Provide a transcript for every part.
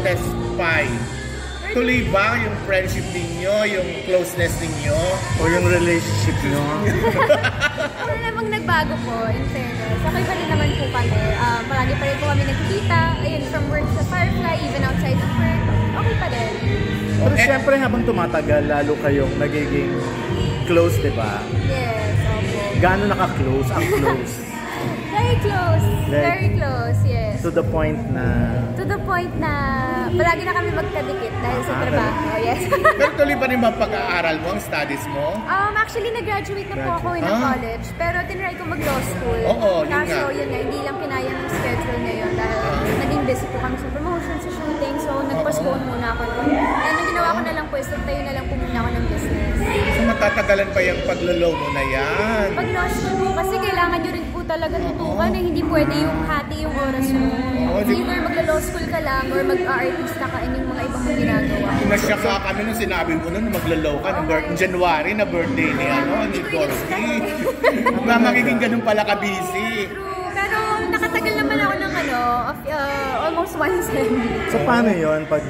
Test 5. Tuloy ba yung friendship ninyo, yung closeness ninyo? O yung relationship nyo? Wala namang nagbago po, in fairness. Okay pa rin naman po kami. Palagi pa rin po kami nagkikita. Ayun, from work sa Firefly, even outside of work. Okay pa rin. Pero syempre habang tumatagal, lalo kayong nagiging close, di ba? Yes, opo. Gaano naka-close? Ang close? Very close. Very close, yes. To the point na palagi na kami magkadikit dahil sa trabaho. Yes. Pero tuloy pa rin ba pag-aaral mo, ang studies mo? Actually, nag-graduate na po ako in college. Pero tinry ko mag-law school. Oo, yun nga. Kaso yun nga, hindi lang kinaya ng schedule ngayon dahil naging busy po kami sa promotion, sa shooting. So, nag-postpone muna ako. And ang ginawa ko na lang po is tayo na lang po muna ako ng business. So, matatagalan pa yung pag-law mo na yan? Pag-law school po, kasi kailangan nyo rin po talaga tutukan eh. Hindi pwede yung hati yung oras mo. Either magla-law school ka lang or mag-artista ka and yung mga ibang ginagawa. Nasya ka kami nung sinabi mo nun, maglalaw ka ng January na birthday ni Gorski. Na magiging ganun pala ka-busy. True, pero nakatagal naman ako ng almost 1 sem. So paano yun pag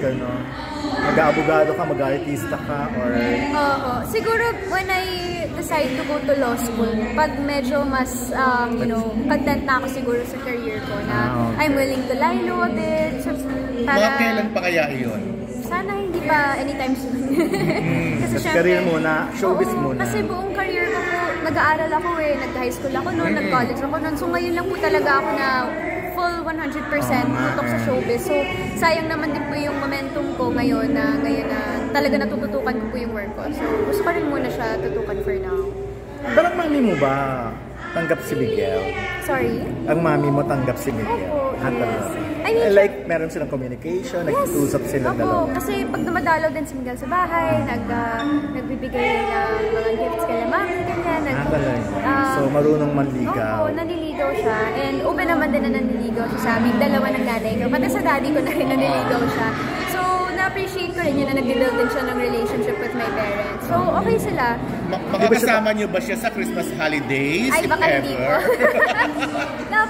mag-aabogado ka, mag-artista ka, or... Oo. Siguro when I decide to go to law school, pag medyo mas, content na ako siguro sa career ko na I'm willing to lie low a bit. So, Mga kailan pa kaya yun? Sana hindi pa anytime soon. Kasi career muna, showbiz muna. Kasi buong career ko po, nag-aaral ako nag-high school ako noon, nag-college ako noon. So ngayon lang po talaga ako na full 100% tutok sa showbiz. So sayang naman din po yung momentum ko ngayon na talaga natututukan ko po yung work ko. So gusto ko rin muna siya tutukan for now. Pero ang mami mo ba tanggap si Miguel? Sorry? Ang mami mo tanggap si Miguel? Opo, yes. I mean, like, meron silang communication, nag-usap silang dalawa. Kasi pag dumadalaw din si Miguel sa bahay, nagbibigay ng mga gifts kay mami, ganyan. So, marunong manligaw. Oo, naniligaw siya. And open naman din na naniligaw siya sa amin. Dalawa ng nanay ko. Pati sa daddy ko na rin naniligaw siya. So, na-appreciate ko rin yun na nag-build din siya ng relationship with my parents. So, okay sila. Makakasama niyo ba siya sa Christmas holidays? Ay, baka hindi po.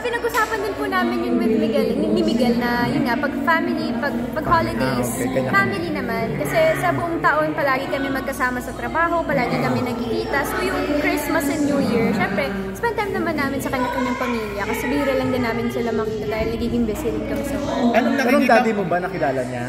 Pinag-usapan din po namin yun with ni Miguel na yun nga, pag family, pag holidays, family naman. Kasi sa buong taon, palagi kami magkasama sa trabaho, palagi kami nagkikita. So yung Christmas and New Year, syempre, spend time naman namin sa kanya-kanyang pamilya. Kasi bihira lang din namin sila makita dahil nagiging busy rin kami sa work. Anong daddy mo ba nakilala niya?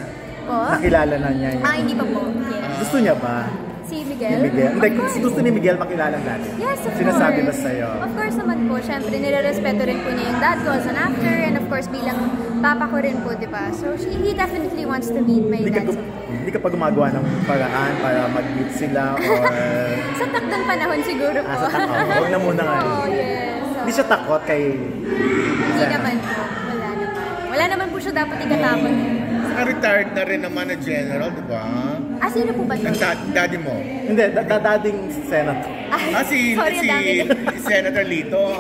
Oh? Nakilala na niya yun? Hindi pa po. Yes. Gusto niya ba? Si Miguel? Hindi, gusto ni Miguel makilala natin. Yes, of course. Sinasabi ba sa'yo? Of course naman po. Siyempre, nire-respeto rin po niya yung dad ko as an actor and of course, bilang papa ko rin po, di ba? So, he definitely wants to meet my dad. Hindi ka pa gumagawa ng paraan para mag-meet sila or... Sa takdang panahon siguro po. Sa takdang. Huwag na muna nga. Oo, yes. Hindi siya takot kay... Hindi naman po. Wala naman. Wala naman po siya dapat ikatakot. Retired na rin naman na general, di ba? Sino po ba ito? Daddy mo? Hindi, dading senator. Si Senator Lito.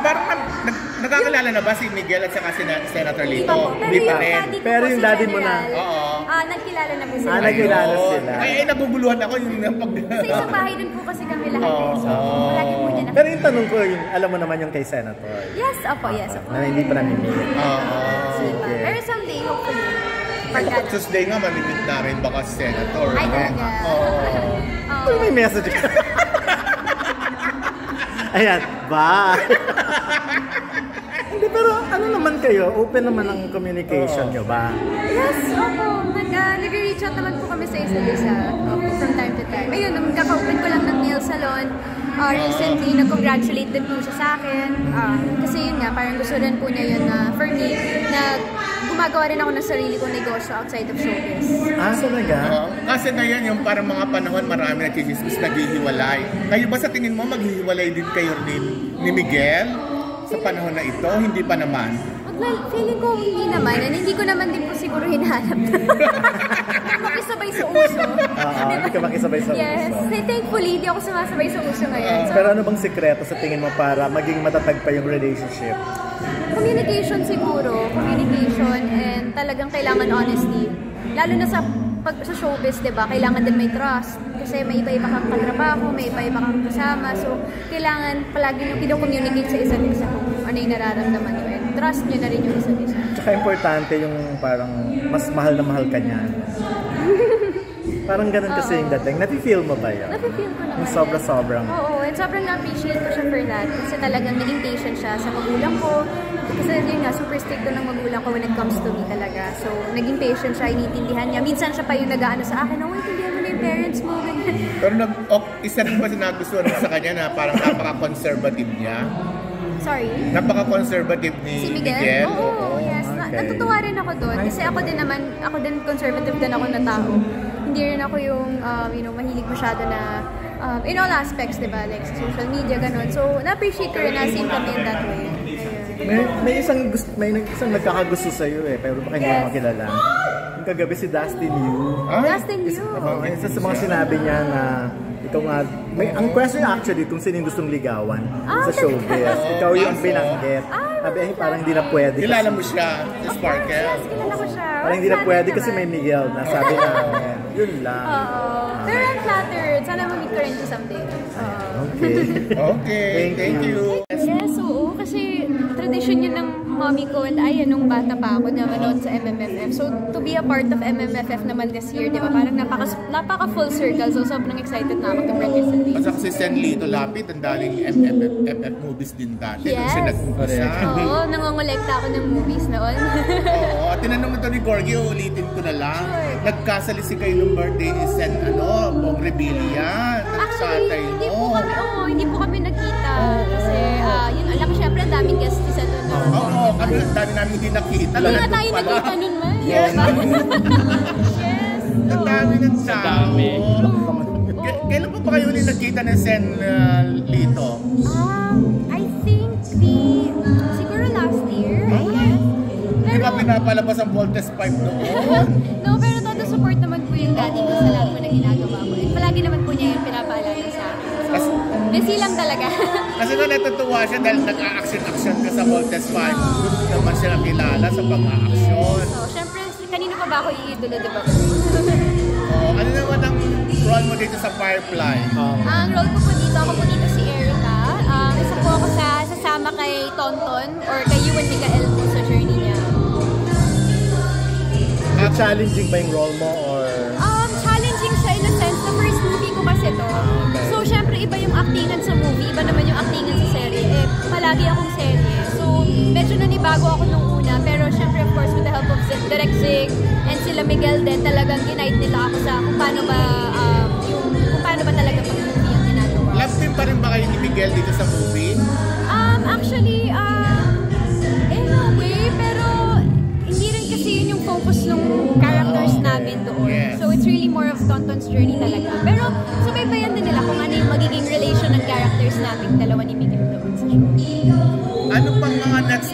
Parang nagkakilala na ba si Miguel at saka si Senator Lito? Hindi pa rin. Pero yung daddy mo na. Nagkilala na po sila. Nagkilala sila. Ay, naguguluhan ako yung pag... Sa isang bahay din po kasi kami lahat. So, palagi po niya na. Pero yung tanong ko, alam mo naman yung kay Senator. Yes, opo, yes. Na hindi pa namimili. Pero someday, hopefully. Tuesday nga, mamimit namin baka Senator. Ay, talaga. Pero may message ka. Ayan, bye! Hindi, pero ano naman kayo? Open naman ang communication nyo ba? Yes, opo. Nag-reach out naman po kami sa isa-isa from time to time. Ayun, kaka-open ko lang ng nail salon. Recently, nag-congratulate din po siya sa akin. Kasi yun nga, parang gusto rin po niya yun na for me, na gumagawa rin ako ng sarili kong negosyo outside of showbiz. Talaga? Kasi ngayon yung parang mga panahon marami na chismis naghihiwalay. Kayo ba sa tingin mo maghihiwalay din kayo ni Miguel sa panahon na ito? Hindi pa naman? Well, feeling ko hindi naman. And hindi ko naman din po siguro hinahanap na makisabay sa uso. Hindi ka makisabay sa uso. Yes. Thankfully, hindi ako sumasabay sa uso ngayon. Pero ano bang sikreto sa tingin mo para maging matatag pa yung relationship? Communication siguro. Communication and talagang kailangan honesty. Lalo na sa showbiz, diba? Kailangan din may trust. Kasi may iba-iba kang katrabaho, may iba-iba kang kasama. So, kailangan palagi nyo pinocommunicate sa isa't isa kung ano yung nararamdaman nyo. trust nyo na rin yung isa't isa. Tsaka importante yung parang mas mahal na mahal ka niya. Parang ganun kasi yung dating. Nafe-feel mo ba yun? Nafe-feel ko naman. Yung sobra-sobrang. Oo, and sobrang na-appreciate ko siya for that. Kasi talagang naging patient siya sa magulang ko. Kasi yun nga, super strict ng magulang ko when it comes to me talaga. So, naging patient siya, iniintindihan niya. Minsan siya pa yung nag-aano sa akin, oh, intindihan mo na yung parents mo. Pero isa rin ba nagustuhan mo sa kanya na parang napaka-conservative niya? Sorry? Napaka-conservative ni Si Miguel? Oo, yes. Okay. Natutuwa rin ako doon. Kasi ako din conservative din ako na tao. Hindi rin ako yung, mahilig masyado na, in all aspects, diba? Like social media, ganun. So, na-appreciate ko rin na same kami in that way. May isang nagkakagusto sa'yo eh, pero baka hindi mo makilala. Yung kagabi si Dustin Yu. Dustin Yu? Isa sa mga sinabi niya na ikaw nga, ang question actually kung sino yung gustong ligawan sa showbiz. Ikaw yung binanggit. Sabi, parang hindi na pwede. Kilala mo siya, Sparkle? Yes, kilala ko siya. Parang hindi na pwede kasi may Miguel na sabi na, yun lang. Pero I'm flattered. Sana ma-meet ko rin siya someday. Okay, thank you. Yes, oo. Kasi tradition yun ng mommy ko and I, nung bata pa ako na manood sa MMFF. So, to be a part of MMFF naman this year, di ba? Parang napaka full circle. So, sobrang excited na ako to participate. Kasi si Sen Lito Lapid, ang daling MMFF movies din dati. Yes. Nung siya nag-umpisa. Oo, nangongolekta ako ng movies noon. Oo, at tinanong mo ito ni Gorgie, ulitin ko na lang. Nagkasalisi kayo ng birthday ni Sen, Bong Revilla. Actually, hindi po kami nagkita. Kasi, yun, alam ko syempre, ang daming guests sa doon. Oo, kami ang dami namin hindi nakita. Hindi na tayo nakita nun, man. Yes. Yes. Ang dami ng tao. Kailan pa ba kayo ulit nagkita ng Sen Lito? I think siguro last year, I guess. Di ba pinapalabas ang Voltes 5 noon? No, pero todo support naman po yung daddy ko sa lahat po na ginagawa ko. And palagi naman po niya yung pinapaalala sa akin. So, busy lang talaga. Kasi na natutuwa siya dahil nag-a-action ka sa Voltes 5. Doon naman siya nakilala sa pag-a-action. So, syempre, kanino pa ba ako iidolo, diba? Ano naman ang role mo dito sa Firefly? Ang role ko po dito, si Erica. Isa po ako sasama kay Tonton or kay Ewan Mikael po sa journey niya. Challenging ba yung role mo or? Challenging siya in a sense na first movie ko kasi to. So, syempre iba yung actingan sa movie, iba naman yung actingan sa serye. Palagi akong serye. So, medyo nanibago ako nung una, pero syempre of course with the help of Direct Zig and sila Miguel din, talagang ginide nila ako sa kung paano ba talaga pag-movie ang ginagawa. Love team pa rin ba kayo ni Miguel dito sa movie? Actually, in a way, pero hindi rin kasi yun yung focus ng characters namin doon. Yes. So it's really more of Tonton's journey talaga. Pero subaybayan din nila kung ano yung magiging relation ng characters namin dalawa ni Miguel doon sa show. Ano pang mga next